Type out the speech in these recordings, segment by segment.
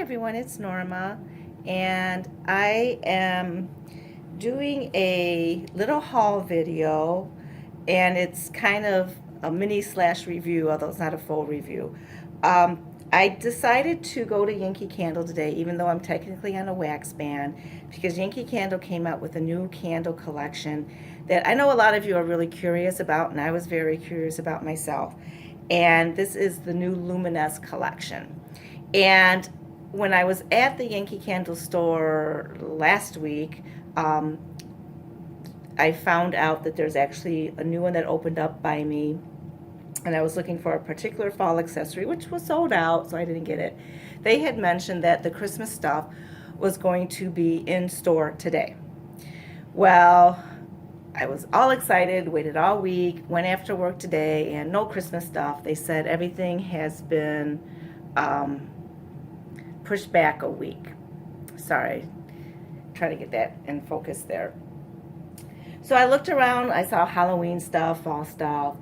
everyone, it's Norma, and I am doing a little haul video, and it's kind of a mini slash review, although it's not a full review. I decided to go to Yankee Candle today, even though I'm technically on a wax ban, because Yankee Candle came out with a new candle collection that I know a lot of you are really curious about, and I was very curious about myself. And this is the new Luminous Collection. And when I was at the Yankee Candle store last week, I found out that there's actually a new one that opened up by me, and I was looking for a particular fall accessory, which was sold out, so I didn't get it. They had mentioned that the Christmas stuff was going to be in store today. Well, I was all excited, waited all week, went after work today, and no Christmas stuff. They said everything has been pushed back a week. Sorry, trying to get that in focus there. So I looked around, I saw Halloween stuff, fall stuff,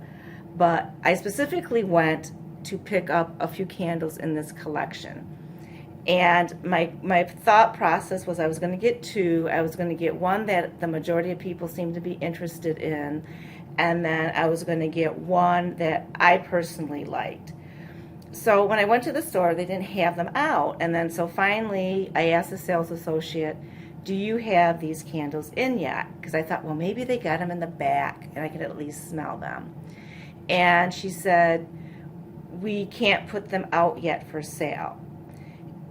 but I specifically went to pick up a few candles in this collection. And my thought process was I was going to get two. I was going to get one that the majority of people seem to be interested in, and then I was going to get one that I personally liked. So when I went to the store, they didn't have them out. And then so finally, I asked the sales associate, do you have these candles in yet? Because I thought, well, maybe they got them in the back and I could at least smell them. And she said, we can't put them out yet for sale.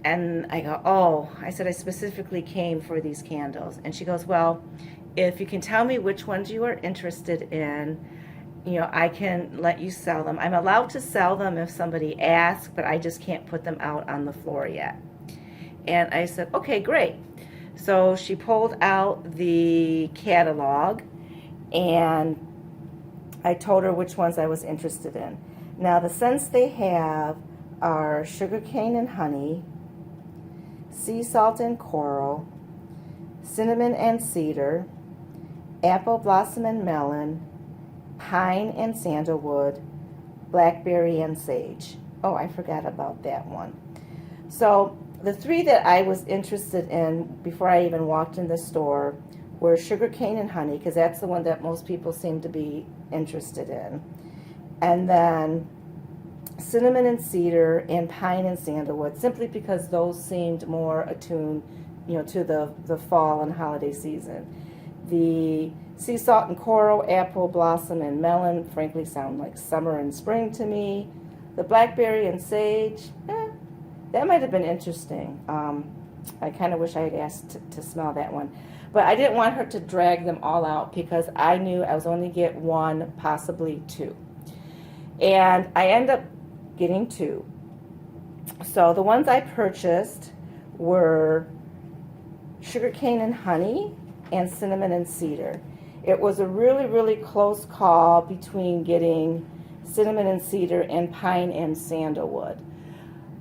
And I go, oh, I said, I specifically came for these candles. And she goes, well, if you can tell me which ones you are interested in, I can let you sell them. I'm allowed to sell them if somebody asks, but I just can't put them out on the floor yet. And I said, okay, great. So she pulled out the catalog, and I told her which ones I was interested in. Now, the scents they have are sugarcane and honey, sea salt and coral, cinnamon and cedar, apple blossom and melon, pine and sandalwood, blackberry and sage. Oh, I forgot about that one. So the three that I was interested in before I even walked in the store were sugarcane and honey, because that's the one that most people seem to be interested in. And then cinnamon and cedar and pine and sandalwood, simply because those seemed more attuned, to the fall and holiday season. The sea salt and coral, apple blossom and melon, frankly, sound like summer and spring to me. The blackberry and sage, that might have been interesting. I kind of wish I had asked to smell that one. But I didn't want her to drag them all out because I knew I was only get one, possibly two. And I ended up getting two. So the ones I purchased were sugarcane and honey and cinnamon and cedar. It was a really, really close call between getting cinnamon and cedar and pine and sandalwood.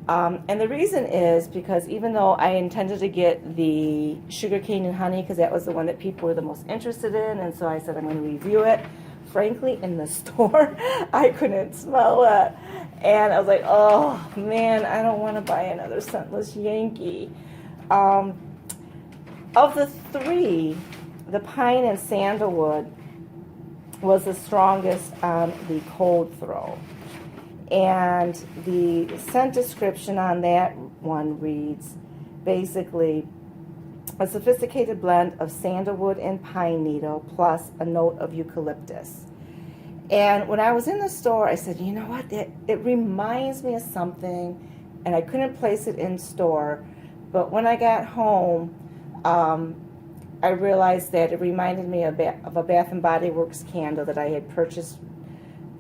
And the reason is because even though I intended to get the sugarcane and honey, because that was the one that people were the most interested in, and so I said I'm going to review it, frankly, in the store, I couldn't smell it. And I was like, oh, man, I don't want to buy another scentless Yankee. Of the three, the pine and sandalwood was the strongest on the cold throw. And the scent description on that one reads, basically, a sophisticated blend of sandalwood and pine needle plus a note of eucalyptus. And when I was in the store, I said, you know what, it reminds me of something, and I couldn't place it in store. But when I got home, I realized that it reminded me of a Bath & Body Works candle that I had purchased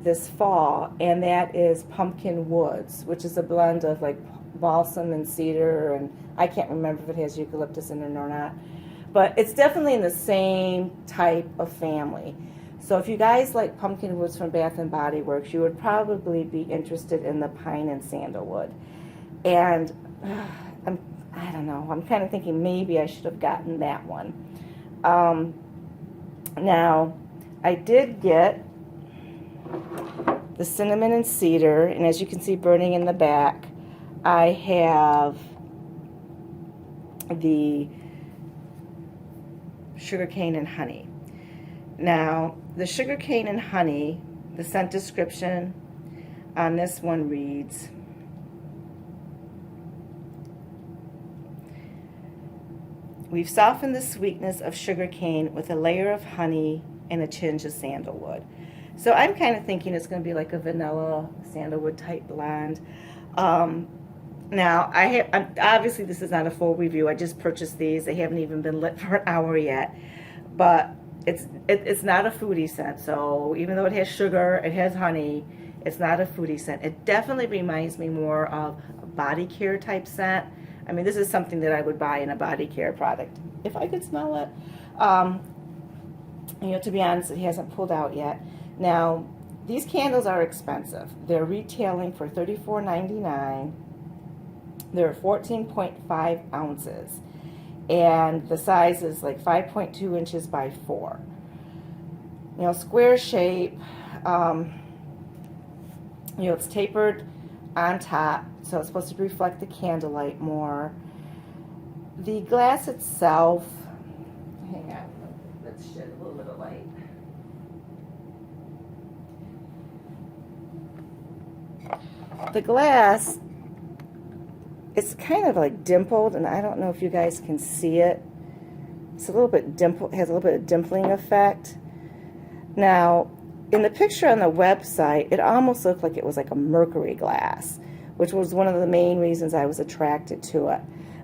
this fall, and that is Pumpkin Woods, which is a blend of like balsam and cedar, and I can't remember if it has eucalyptus in it or not, but it's definitely in the same type of family. So if you guys like Pumpkin Woods from Bath & Body Works, you would probably be interested in the pine and sandalwood. And I don't know, I'm kind of thinking maybe I should have gotten that one. Now, I did get the cinnamon and cedar, and as you can see burning in the back, I have the sugarcane and honey. Now, the sugarcane and honey, the scent description on this one reads, we've softened the sweetness of sugarcane with a layer of honey and a tinge of sandalwood. So I'm kind of thinking it's going to be like a vanilla sandalwood type blend. Now, obviously this is not a full review. I just purchased these. They haven't even been lit for an hour yet. But it's not a foodie scent. So even though it has sugar, it has honey, it's not a foodie scent. It definitely reminds me more of a body care type scent. I mean, this is something that I would buy in a body care product if I could smell it. You know, to be honest, it hasn't pulled out yet. Now, these candles are expensive. They're retailing for $34.99. They're 14.5 ounces. And the size is like 5.2 inches by 4. You know, square shape. You know, it's tapered on top, so it's supposed to reflect the candlelight more. The glass itself, hang on, let's shed a little bit of light. The glass, it's kind of like dimpled, and I don't know if you guys can see it. It's a little bit dimpled, has a little bit of dimpling effect. Now, in the picture on the website, it almost looked like it was like a mercury glass, which was one of the main reasons I was attracted to it.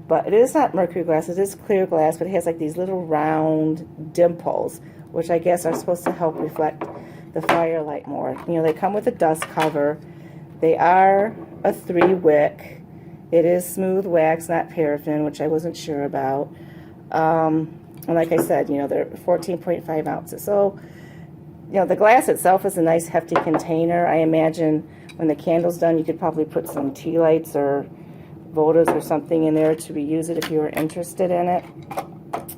But it is not mercury glass, it is clear glass, but it has like these little round dimples, which I guess are supposed to help reflect the firelight more. You know, they come with a dust cover. They are a 3-wick. It is smooth wax, not paraffin, which I wasn't sure about. And like I said, you know, they're 14.5 ounces. So, you know, the glass itself is a nice hefty container. I imagine when the candle's done, you could probably put some tea lights or Vodas or something in there to reuse it if you were interested in it.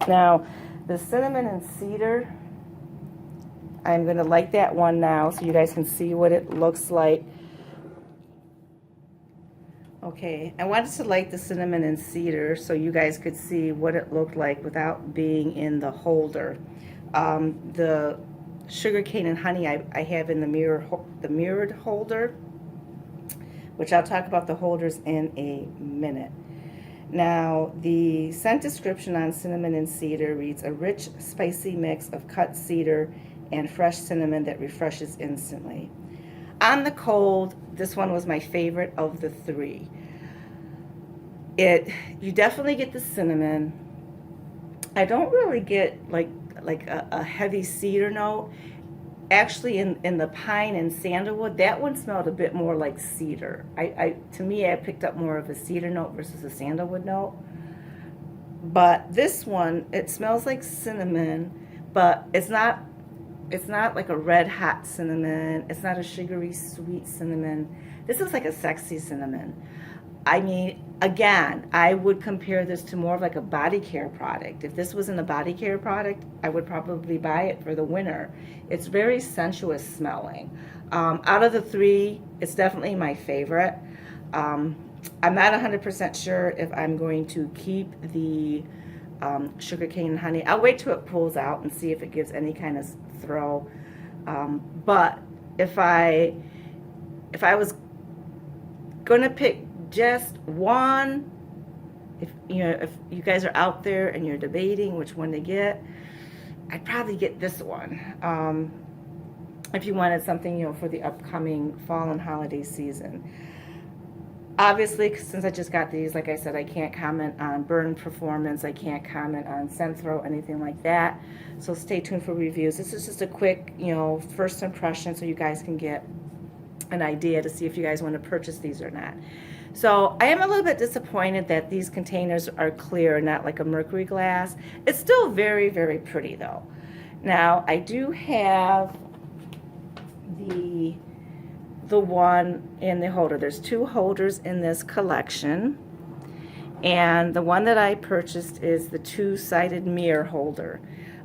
Now, the cinnamon and cedar, I'm going to light that one now so you guys can see what it looks like. Okay, I wanted to light the cinnamon and cedar so you guys could see what it looked like without being in the holder. The sugarcane and honey I have in the mirrored holder, which I'll talk about the holders in a minute. Now, the scent description on cinnamon and cedar reads, a rich, spicy mix of cut cedar and fresh cinnamon that refreshes instantly. On the cold, this one was my favorite of the 3. You definitely get the cinnamon. I don't really get like a heavy cedar note. Actually, in the pine and sandalwood, that one smelled a bit more like cedar. To me, I picked up more of a cedar note versus a sandalwood note. But this one, it smells like cinnamon, but it's not like a red hot cinnamon. It's not a sugary sweet cinnamon. This is like a sexy cinnamon. I mean, again, I would compare this to more of like a body care product. If this wasn't a body care product, I would probably buy it for the winter. It's very sensuous smelling. Out of the 3, it's definitely my favorite. I'm not 100% sure if I'm going to keep the sugarcane and honey. I'll wait till it pulls out and see if it gives any kind of throw. But if I was going to pick just one, if you guys are out there and you're debating which one to get, I'd probably get this one. If you wanted something, for the upcoming fall and holiday season. Obviously, since I just got these, like I said, I can't comment on burn performance. I can't comment on scent throw, anything like that. So stay tuned for reviews. This is just a quick, first impression so you guys can get an idea to see if you guys want to purchase these or not. So I am a little bit disappointed that these containers are clear, not like a mercury glass. It's still very, very pretty though. Now I do have the one in the holder. There's 2 holders in this collection, and the one that I purchased is the 2-sided mirror holder.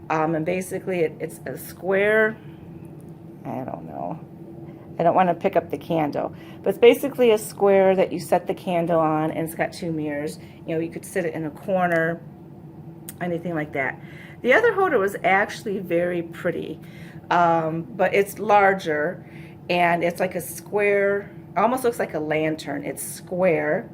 And basically it's a square, I don't know, I don't want to pick up the candle. But it's basically a square that you set the candle on, and it's got 2 mirrors. You know, you could sit it in a corner, anything like that. The other holder was actually very pretty, but it's larger, and it's like a square, almost looks like a lantern. It's square.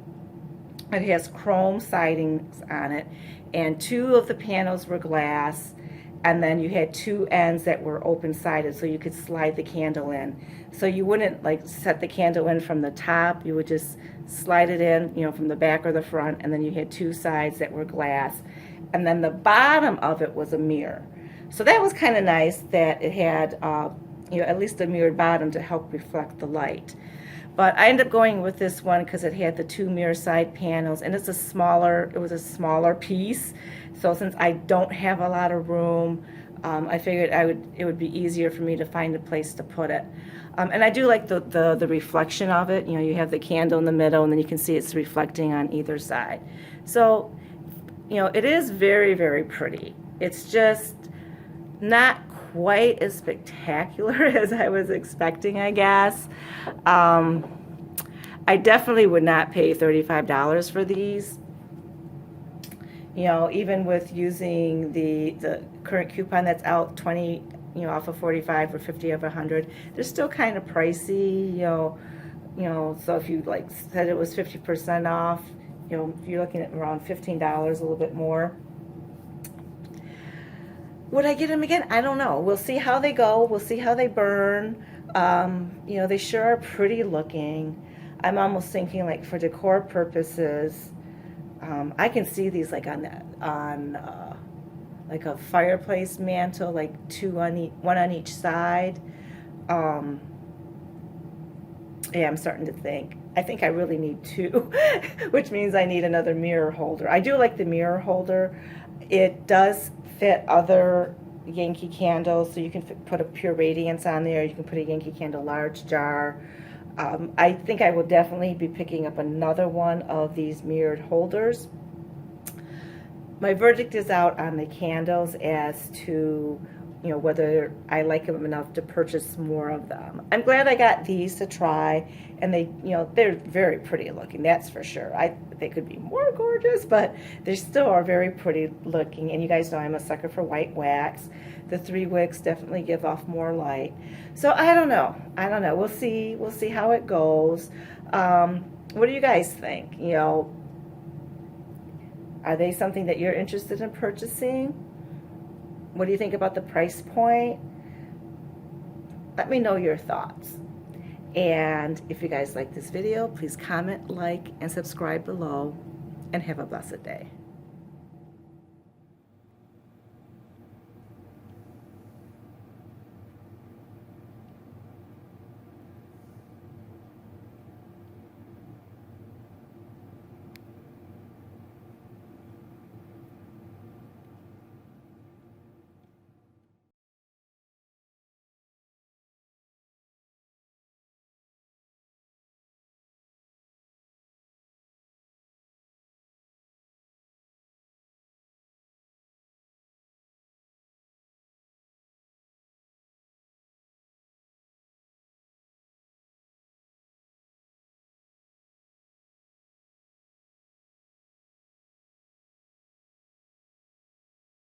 It has chrome sidings on it, and 2 of the panels were glass, and then you had 2 ends that were open-sided, so you could slide the candle in. So you wouldn't like set the candle in from the top, you would just slide it in, you know, from the back or the front, and then you had 2 sides that were glass, and then the bottom of it was a mirror. So that was kind of nice that it had, you know, at least a mirrored bottom to help reflect the light. But I ended up going with this one because it had the 2 mirror side panels, and it was a smaller piece. So since I don't have a lot of room, I figured it would be easier for me to find a place to put it. And I do like the reflection of it. You know, you have the candle in the middle, and then you can see it's reflecting on either side. So, you know, it is very, very pretty. It's just not quite as spectacular as I was expecting, I guess. I definitely would not pay $35 for these. You know, even with using the current coupon that's out, 20, you know, off of 45 or 50 of 100, they're still kind of pricey, you know, so if you like said it was 50% off, you know, you're looking at around $15, a little bit more. Would I get them again? I don't know. We'll see how they go. We'll see how they burn. You know, they sure are pretty looking. I'm almost thinking like for decor purposes, I can see these like on like a fireplace mantle, like 1 on each side. Yeah, I'm starting to think. I think I really need 2, which means I need another mirror holder. I do like the mirror holder. It does fit other Yankee candles, so you can put a Pure Radiance on there. You can put a Yankee Candle large jar. I think I will definitely be picking up another one of these mirrored holders. My verdict is out on the candles as to, you know, whether I like them enough to purchase more of them. I'm glad I got these to try, and they, you know, they're very pretty looking, that's for sure. They could be more gorgeous, but they still are very pretty looking, and you guys know I'm a sucker for white wax. The 3 wicks definitely give off more light. So I don't know. We'll see how it goes. What do you guys think? You know, are they something that you're interested in purchasing? What do you think about the price point? Let me know your thoughts. And if you guys like this video, please comment, like, and subscribe below, and have a blessed day.